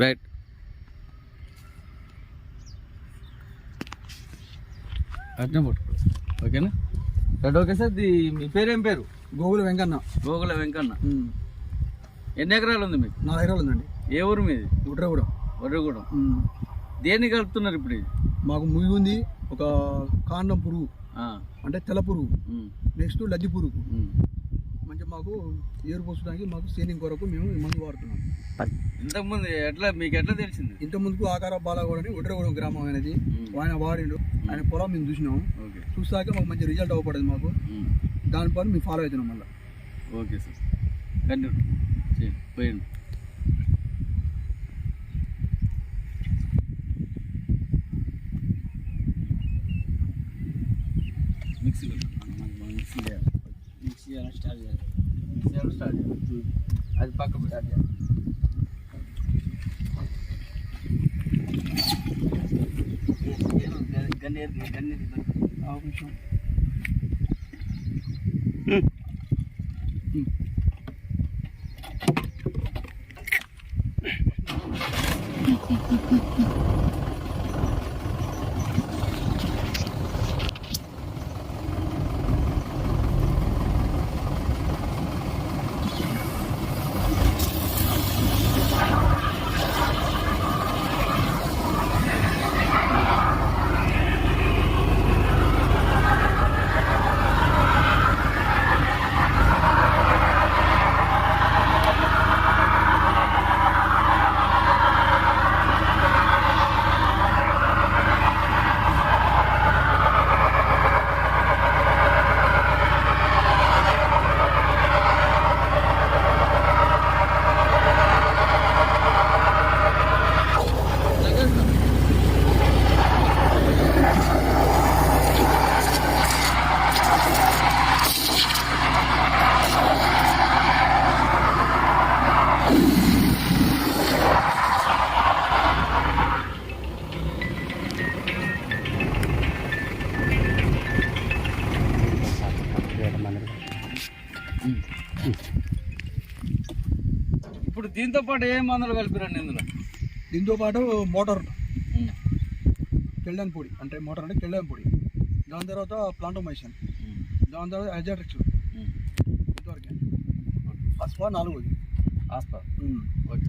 Right. అట్నే పట్టుకో. ఓకేనా? రైట్. Okay sir. మీ పేరేం పేరు? గోగుల వెంకన్న. గోగుల వెంకన్న. ఎన్ని ఎకరాలు ఉంది మీకు? 4 ఎకరాలు ఉందండి. ఏ ఊరు మీది? గుడ్రగూడెం. వడ్రగూడెం. దేన్ని కలుపుతున్నారు ఇప్పుడు? ఇది మాకు ముగి ఉంది, ఒక కాండం పురుగు అంటే తెల్ల పురుగు, నెక్స్ట్ లద్ది పురుగు. మంచిగా మాకు ఏరు పోసడానికి మాకు సేనింగ్ కొరకు మేము ఈ మందు వాడుతున్నాం. ఇంతకుముందు మీకు ఎట్లా తెలిసింది? ఇంత ముందుకు ఆకార బాలగూడ అని ఉడ్రగూడెం గ్రామం అనేది ఆయన వాడిండు. ఆయన పొలం మేము చూసినాము. చూసాక మాకు మంచి రిజల్ట్ అవ్వబడింది. మాకు దానిపైన మేము ఫాలో అవుతున్నాం మళ్ళీ. Okay sir. కంటిన్యూ పోయింది. మిక్సీ స్టార్ట్ చేయాలి. అది పక్క స్టార్ట్ చేయాలి. అవకాశం ఇప్పుడు దీంతో పాటు ఏ మందులు కలిపిరండి ఇందులో? దీంతో పాటు మోటార్ కెళ్ళని పొడి, అంటే మోటార్ అంటే కెళ్ళని పొడి, దాని తర్వాత ప్లాంటోమైసిన్, దాని తర్వాత అజాట్రిక్స్, ఇంతవరకే. ఆస్పా 4ది. ఆస్పా. ఓకే.